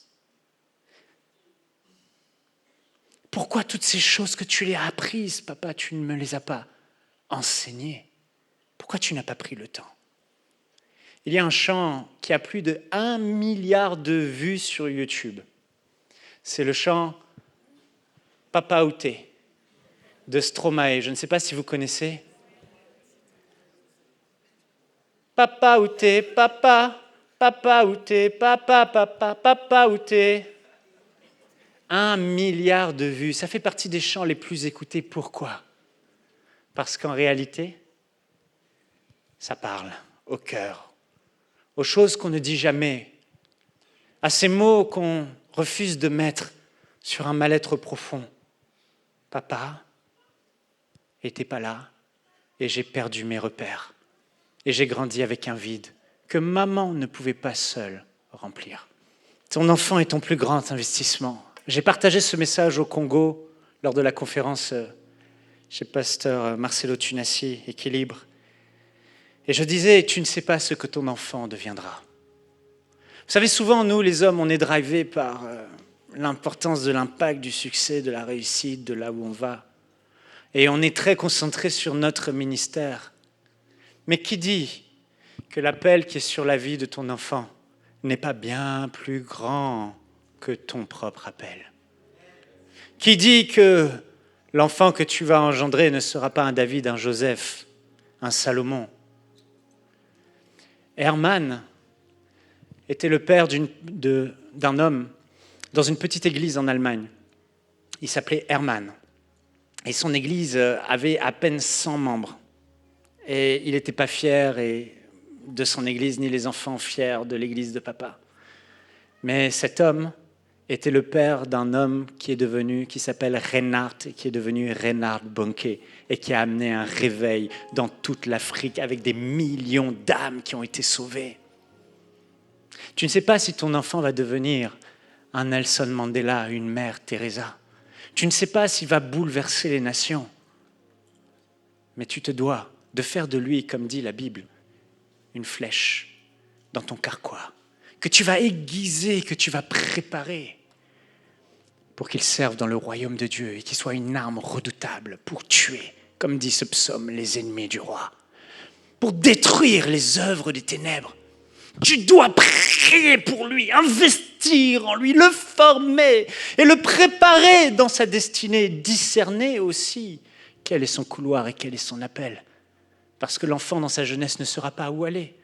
Pourquoi toutes ces choses que tu les as apprises, papa, tu ne me les as pas enseignées ? Pourquoi tu n'as pas pris le temps ? Il y a un chant qui a plus de 1 milliard de vues sur YouTube. C'est le chant « Papa où t'es » de Stromae. Je ne sais pas si vous connaissez. Papa où t'es, papa, papa où t'es, papa, papa, papa où t'es. 1 milliard de vues. Ça fait partie des chants les plus écoutés. Pourquoi ? Parce qu'en réalité, ça parle au cœur, aux choses qu'on ne dit jamais, à ces mots qu'on refuse de mettre sur un mal-être profond. Papa n'était pas là et j'ai perdu mes repères. Et j'ai grandi avec un vide que maman ne pouvait pas seule remplir. Ton enfant est ton plus grand investissement. J'ai partagé ce message au Congo lors de la conférence chez pasteur Marcelo Tunassi, Équilibre. Et je disais, tu ne sais pas ce que ton enfant deviendra. Vous savez, souvent, nous, les hommes, on est drivés par l'importance de l'impact, du succès, de la réussite, de là où on va. Et on est très concentré sur notre ministère. Mais qui dit que l'appel qui est sur la vie de ton enfant n'est pas bien plus grand que ton propre appel ? Qui dit que l'enfant que tu vas engendrer ne sera pas un David, un Joseph, un Salomon ? Hermann était le père d'un homme dans une petite église en Allemagne. Il s'appelait Hermann. Et son église avait à peine 100 membres. Et il n'était pas fier de son église, ni les enfants fiers de l'église de papa. Mais cet homme était le père d'un homme qui s'appelle Reinhard et qui est devenu Reinhard Bonnke et qui a amené un réveil dans toute l'Afrique avec des millions d'âmes qui ont été sauvées. Tu ne sais pas si ton enfant va devenir un Nelson Mandela, une mère Teresa. Tu ne sais pas s'il va bouleverser les nations. Mais tu te dois de faire de lui, comme dit la Bible, une flèche dans ton carquois, que tu vas aiguiser, que tu vas préparer pour qu'il serve dans le royaume de Dieu et qu'il soit une arme redoutable pour tuer, comme dit ce psaume, les ennemis du roi, pour détruire les œuvres des ténèbres. Tu dois prier pour lui, investir en lui, le former et le préparer dans sa destinée, discerner aussi quel est son couloir et quel est son appel. Parce que l'enfant dans sa jeunesse ne saura pas où aller.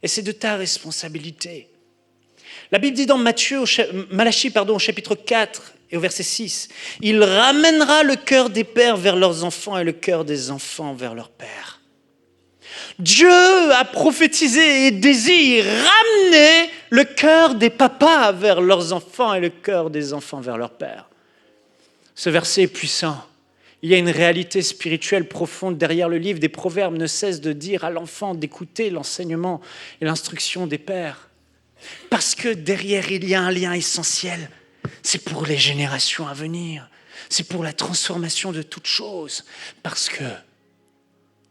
Et c'est de ta responsabilité. La Bible dit dans Malachie, au chapitre 4 et au verset 6, « Il ramènera le cœur des pères vers leurs enfants et le cœur des enfants vers leurs pères. » Dieu a prophétisé et désire ramener le cœur des papas vers leurs enfants et le cœur des enfants vers leurs pères. Ce verset est puissant. Il y a une réalité spirituelle profonde derrière le livre. Des proverbes ne cessent de dire à l'enfant d'écouter l'enseignement et l'instruction des pères. Parce que derrière, il y a un lien essentiel. C'est pour les générations à venir. C'est pour la transformation de toutes choses. Parce que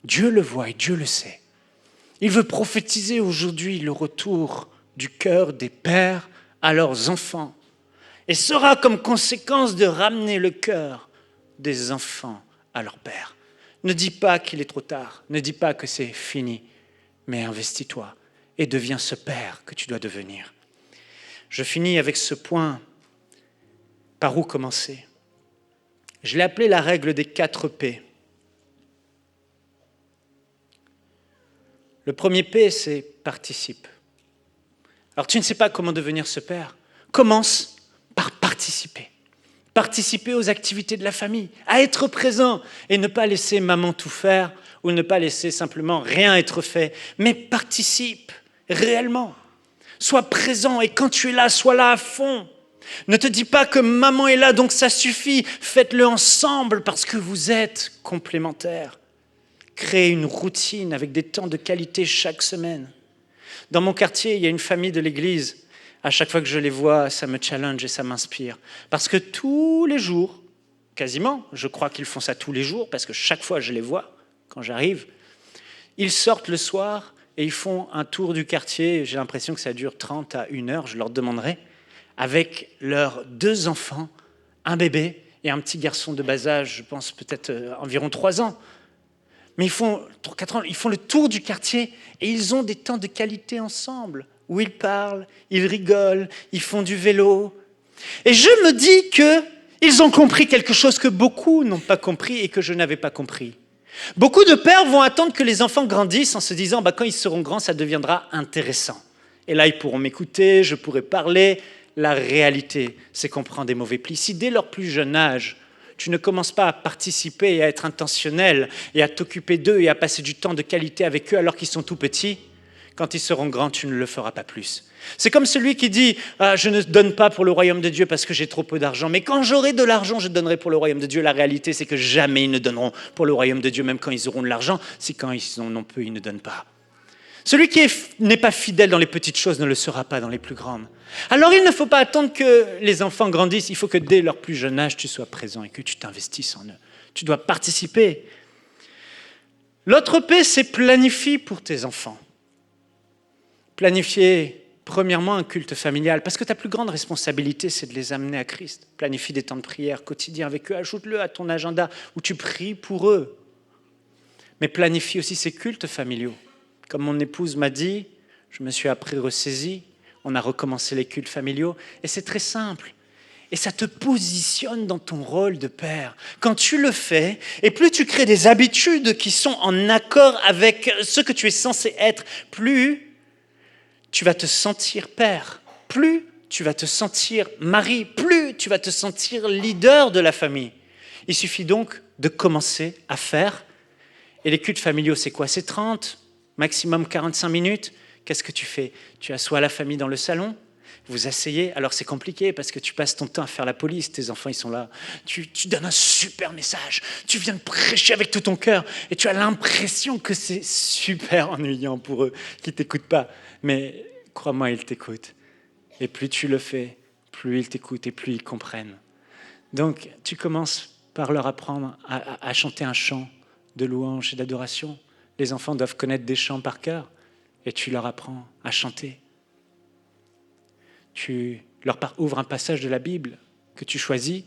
Dieu le voit et Dieu le sait. Il veut prophétiser aujourd'hui le retour du cœur des pères à leurs enfants. Et sera comme conséquence de ramener le cœur des enfants à leur père. Ne dis pas qu'il est trop tard. Ne dis pas que c'est fini. Mais investis-toi et deviens ce père que tu dois devenir. Je finis avec ce point. Par où commencer? Je l'ai appelé la règle des 4 P. Le premier P, c'est participe. Alors tu ne sais pas comment devenir ce père? Commence par participer. Participer aux activités de la famille, à être présent et ne pas laisser maman tout faire ou ne pas laisser simplement rien être fait, mais participe réellement. Sois présent et quand tu es là, sois là à fond. Ne te dis pas que maman est là, donc ça suffit. Faites-le ensemble parce que vous êtes complémentaires. Créez une routine avec des temps de qualité chaque semaine. Dans mon quartier, il y a une famille de l'église. À chaque fois que je les vois, ça me challenge et ça m'inspire. Parce que tous les jours, quasiment, je crois qu'ils font ça tous les jours, parce que chaque fois je les vois, quand j'arrive, ils sortent le soir et ils font un tour du quartier. J'ai l'impression que ça dure 30 à 1 heure, je leur demanderai, avec leurs 2 enfants, un bébé et un petit garçon de bas âge, je pense peut-être environ 3 ans. Mais ils font 4 ans, ils font le tour du quartier et ils ont des temps de qualité ensemble, où ils parlent, ils rigolent, ils font du vélo. Et je me dis qu'ils ont compris quelque chose que beaucoup n'ont pas compris et que je n'avais pas compris. Beaucoup de pères vont attendre que les enfants grandissent en se disant quand ils seront grands, ça deviendra intéressant. Et là, ils pourront m'écouter, je pourrai parler. La réalité, c'est qu'on prend des mauvais plis. Si dès leur plus jeune âge, tu ne commences pas à participer et à être intentionnel et à t'occuper d'eux et à passer du temps de qualité avec eux alors qu'ils sont tout petits, quand ils seront grands, tu ne le feras pas plus. C'est comme celui qui dit « je ne donne pas pour le royaume de Dieu parce que j'ai trop peu d'argent, mais quand j'aurai de l'argent, je donnerai pour le royaume de Dieu. » La réalité, c'est que jamais ils ne donneront pour le royaume de Dieu, même quand ils auront de l'argent. Si quand ils en ont peu, ils ne donnent pas. Celui qui n'est pas fidèle dans les petites choses ne le sera pas dans les plus grandes. Alors il ne faut pas attendre que les enfants grandissent, il faut que dès leur plus jeune âge, tu sois présent et que tu t'investisses en eux. Tu dois participer. L'autre P, c'est planifie pour tes enfants. Planifier, premièrement, un culte familial, parce que ta plus grande responsabilité, c'est de les amener à Christ. Planifie des temps de prière quotidiens avec eux, ajoute-le à ton agenda où tu pries pour eux. Mais planifie aussi ces cultes familiaux. Comme mon épouse m'a dit, je me suis après ressaisi, on a recommencé les cultes familiaux, et c'est très simple. Et ça te positionne dans ton rôle de père. Quand tu le fais, et plus tu crées des habitudes qui sont en accord avec ce que tu es censé être, plus tu vas te sentir père, plus tu vas te sentir mari, plus tu vas te sentir leader de la famille. Il suffit donc de commencer à faire. Et les cultes familiaux, c'est quoi? C'est 30, maximum 45 minutes. Qu'est-ce que tu fais? Tu assois la famille dans le salon. Vous asseyez, alors c'est compliqué parce que tu passes ton temps à faire la police, tes enfants ils sont là, tu donnes un super message, tu viens de prêcher avec tout ton cœur et tu as l'impression que c'est super ennuyant pour eux, qu'ils ne t'écoutent pas. Mais crois-moi, ils t'écoutent. Et plus tu le fais, plus ils t'écoutent et plus ils comprennent. Donc tu commences par leur apprendre à chanter un chant de louange et d'adoration. Les enfants doivent connaître des chants par cœur et tu leur apprends à chanter. Tu leur ouvres un passage de la Bible que tu choisis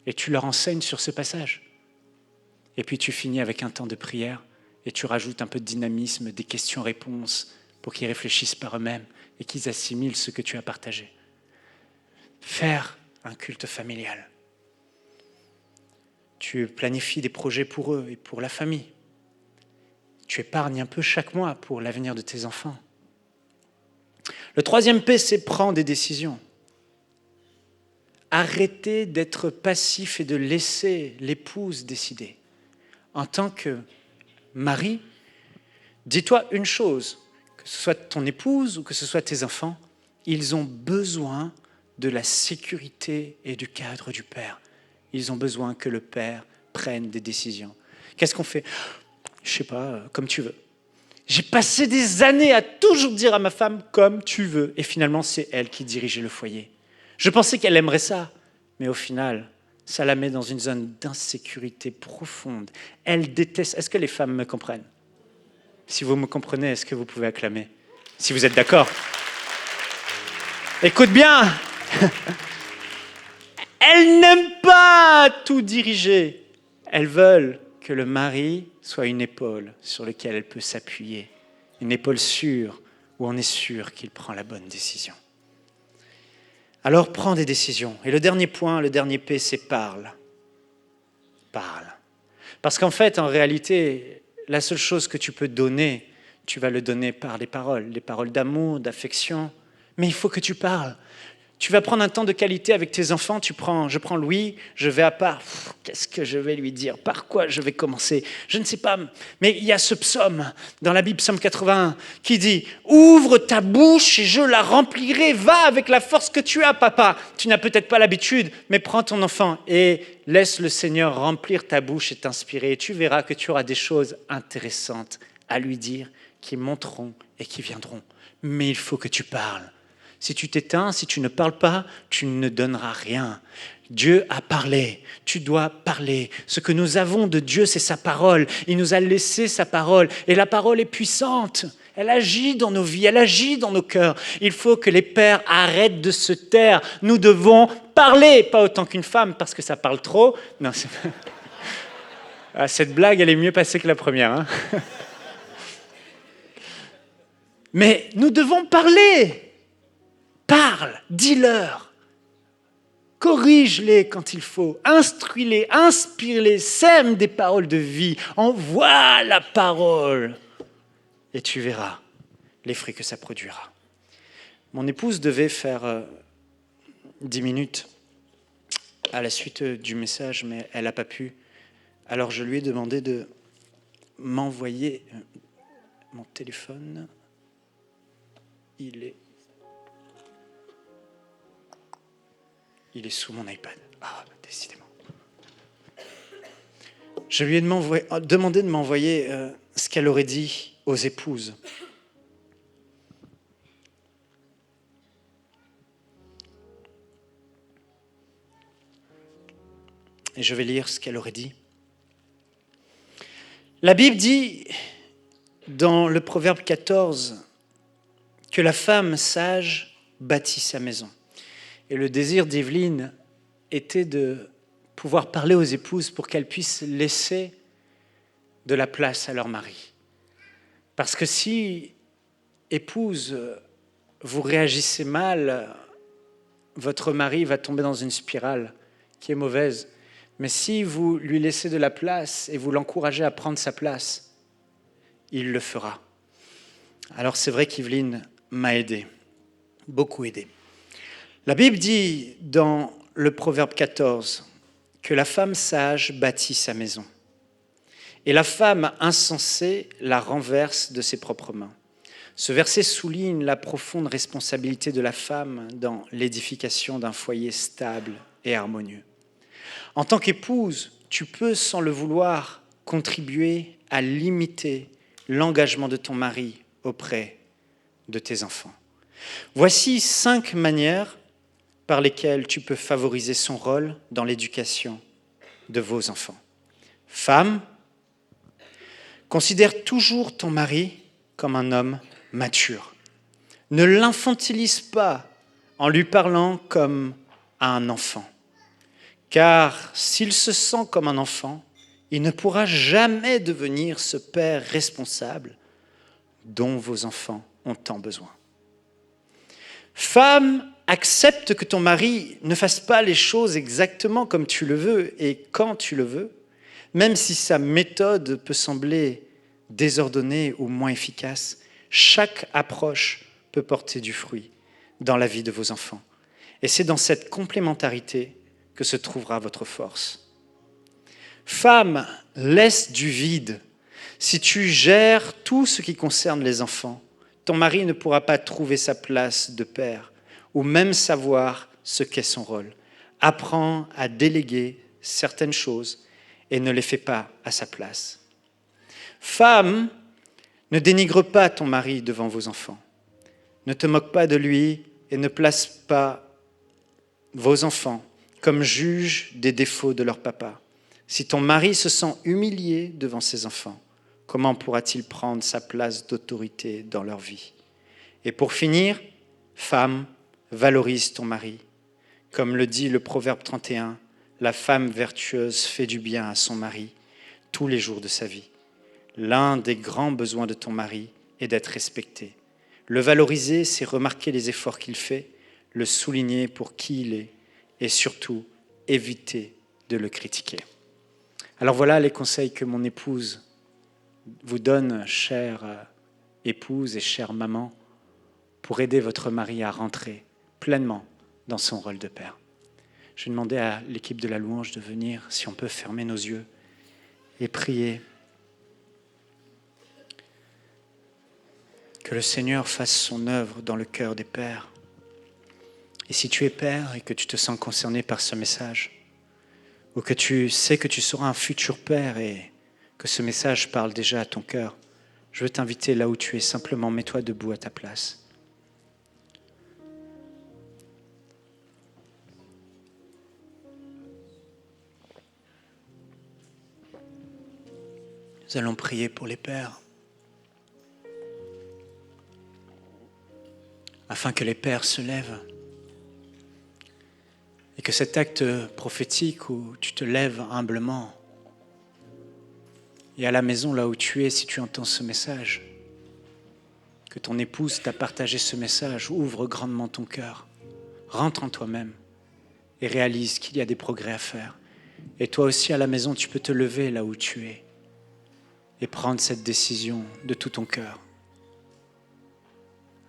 et tu leur enseignes sur ce passage. Et puis tu finis avec un temps de prière et tu rajoutes un peu de dynamisme, des questions-réponses pour qu'ils réfléchissent par eux-mêmes et qu'ils assimilent ce que tu as partagé. Faire un culte familial. Tu planifies des projets pour eux et pour la famille. Tu épargnes un peu chaque mois pour l'avenir de tes enfants. Le troisième P, c'est prendre des décisions. Arrêtez d'être passif et de laisser l'épouse décider. En tant que mari, dis-toi une chose, que ce soit ton épouse ou que ce soit tes enfants, ils ont besoin de la sécurité et du cadre du père. Ils ont besoin que le père prenne des décisions. Qu'est-ce qu'on fait ? Je ne sais pas, comme tu veux. J'ai passé des années à toujours dire à ma femme « comme tu veux ». Et finalement, c'est elle qui dirigeait le foyer. Je pensais qu'elle aimerait ça, mais au final, ça la met dans une zone d'insécurité profonde. Elle déteste... Est-ce que les femmes me comprennent ? Si vous me comprenez, est-ce que vous pouvez acclamer ? Si vous êtes d'accord. Écoute bien. Elles n'aiment pas tout diriger. Elles veulent que le mari soit une épaule sur laquelle elle peut s'appuyer. Une épaule sûre, où on est sûr qu'il prend la bonne décision. Alors, prends des décisions. Et le dernier point, le dernier P, c'est parle. Parle. Parce qu'en fait, en réalité, la seule chose que tu peux donner, tu vas le donner par les paroles d'amour, d'affection. Mais il faut que tu parles. Tu vas prendre un temps de qualité avec tes enfants. Je prends Louis, je vais à part. Qu'est-ce que je vais lui dire ? Par quoi je vais commencer ? Je ne sais pas. Mais il y a ce psaume dans la Bible, psaume 81, qui dit « Ouvre ta bouche et je la remplirai. Va avec la force que tu as, papa. » Tu n'as peut-être pas l'habitude, mais prends ton enfant et laisse le Seigneur remplir ta bouche et t'inspirer. Et tu verras que tu auras des choses intéressantes à lui dire qui monteront et qui viendront. Mais il faut que tu parles. Si tu t'éteins, si tu ne parles pas, tu ne donneras rien. Dieu a parlé, tu dois parler. Ce que nous avons de Dieu, c'est sa parole. Il nous a laissé sa parole. Et la parole est puissante. Elle agit dans nos vies, elle agit dans nos cœurs. Il faut que les pères arrêtent de se taire. Nous devons parler, pas autant qu'une femme, parce que ça parle trop. Non, cette blague, elle est mieux passée que la première. Hein. Mais nous devons parler. Parle, dis-leur, corrige-les quand il faut, instruis-les, inspire-les, sème des paroles de vie, envoie la parole et tu verras les fruits que ça produira. Mon épouse devait faire 10 minutes à la suite du message, mais elle n'a pas pu. Alors je lui ai demandé de m'envoyer mon téléphone. Il est sous mon iPad. Ah, décidément. Je lui ai demandé de m'envoyer ce qu'elle aurait dit aux épouses. Et je vais lire ce qu'elle aurait dit. La Bible dit, dans le Proverbe 14, que la femme sage bâtit sa maison. Et le désir d'Evelyne était de pouvoir parler aux épouses pour qu'elles puissent laisser de la place à leur mari. Parce que si, épouse, vous réagissez mal, votre mari va tomber dans une spirale qui est mauvaise. Mais si vous lui laissez de la place et vous l'encouragez à prendre sa place, il le fera. Alors c'est vrai qu'Evelyne m'a aidé, beaucoup aidé. La Bible dit dans le Proverbe 14 que la femme sage bâtit sa maison et la femme insensée la renverse de ses propres mains. Ce verset souligne la profonde responsabilité de la femme dans l'édification d'un foyer stable et harmonieux. En tant qu'épouse, tu peux, sans le vouloir, contribuer à limiter l'engagement de ton mari auprès de tes enfants. Voici 5 manières par lesquelles tu peux favoriser son rôle dans l'éducation de vos enfants. Femme, considère toujours ton mari comme un homme mature. Ne l'infantilise pas en lui parlant comme à un enfant. Car s'il se sent comme un enfant, il ne pourra jamais devenir ce père responsable dont vos enfants ont tant besoin. Femme, accepte que ton mari ne fasse pas les choses exactement comme tu le veux et quand tu le veux, même si sa méthode peut sembler désordonnée ou moins efficace. Chaque approche peut porter du fruit dans la vie de vos enfants. Et c'est dans cette complémentarité que se trouvera votre force. Femme, laisse du vide. Si tu gères tout ce qui concerne les enfants, ton mari ne pourra pas trouver sa place de père ou même savoir ce qu'est son rôle. Apprends à déléguer certaines choses et ne les fais pas à sa place. Femme, ne dénigre pas ton mari devant vos enfants. Ne te moque pas de lui et ne place pas vos enfants comme juges des défauts de leur papa. Si ton mari se sent humilié devant ses enfants, comment pourra-t-il prendre sa place d'autorité dans leur vie? Et pour finir, femme, valorise ton mari. Comme le dit le Proverbe 31, la femme vertueuse fait du bien à son mari tous les jours de sa vie. L'un des grands besoins de ton mari est d'être respecté. Le valoriser, c'est remarquer les efforts qu'il fait, le souligner pour qui il est et surtout éviter de le critiquer. Alors voilà les conseils que mon épouse vous donne, chère épouse et chère maman, pour aider votre mari à rentrer pleinement dans son rôle de père. Je vais demander à l'équipe de la louange de venir, si on peut fermer nos yeux et prier. Que le Seigneur fasse son œuvre dans le cœur des pères. Et si tu es père et que tu te sens concerné par ce message, ou que tu sais que tu seras un futur père et que ce message parle déjà à ton cœur, je veux t'inviter là où tu es, simplement mets-toi debout à ta place. Nous allons prier pour les pères, afin que les pères se lèvent et que cet acte prophétique où tu te lèves humblement et à la maison là où tu es, si tu entends ce message, que ton épouse t'a partagé ce message, ouvre grandement ton cœur, rentre en toi-même et réalise qu'il y a des progrès à faire. Et toi aussi à la maison, tu peux te lever là où tu es et prendre cette décision de tout ton cœur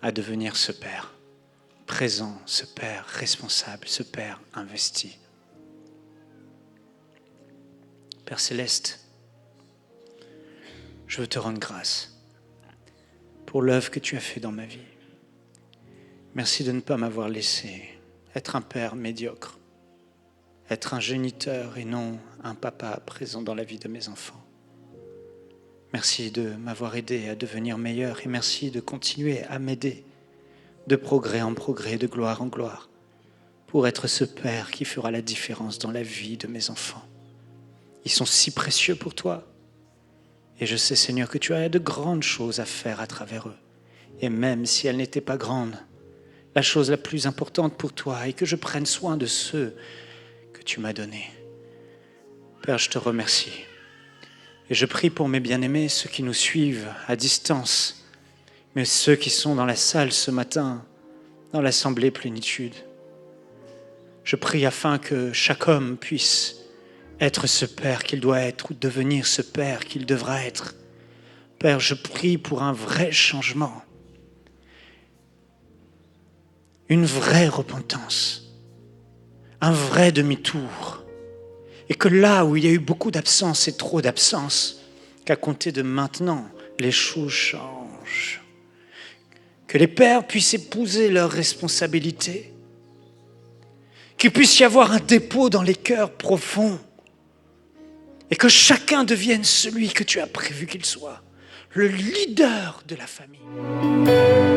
à devenir ce père présent, ce père responsable, ce père investi. Père Céleste, je veux te rendre grâce pour l'œuvre que tu as fait dans ma vie. Merci de ne pas m'avoir laissé être un père médiocre, être un géniteur et non un papa présent dans la vie de mes enfants. Merci de m'avoir aidé à devenir meilleur et merci de continuer à m'aider de progrès en progrès, de gloire en gloire, pour être ce Père qui fera la différence dans la vie de mes enfants. Ils sont si précieux pour toi. Et je sais, Seigneur, que tu as de grandes choses à faire à travers eux. Et même si elles n'étaient pas grandes, la chose la plus importante pour toi est que je prenne soin de ceux que tu m'as donnés. Père, je te remercie. Et je prie pour mes bien-aimés, ceux qui nous suivent à distance, mais ceux qui sont dans la salle ce matin, dans l'Assemblée Plénitude. Je prie afin que chaque homme puisse être ce Père qu'il doit être ou devenir ce Père qu'il devra être. Père, je prie pour un vrai changement, une vraie repentance, un vrai demi-tour. Et que là où il y a eu beaucoup d'absence et trop d'absence, qu'à compter de maintenant, les choses changent. Que les pères puissent épouser leurs responsabilités. Qu'il puisse y avoir un dépôt dans les cœurs profonds. Et que chacun devienne celui que tu as prévu qu'il soit. Le leader de la famille.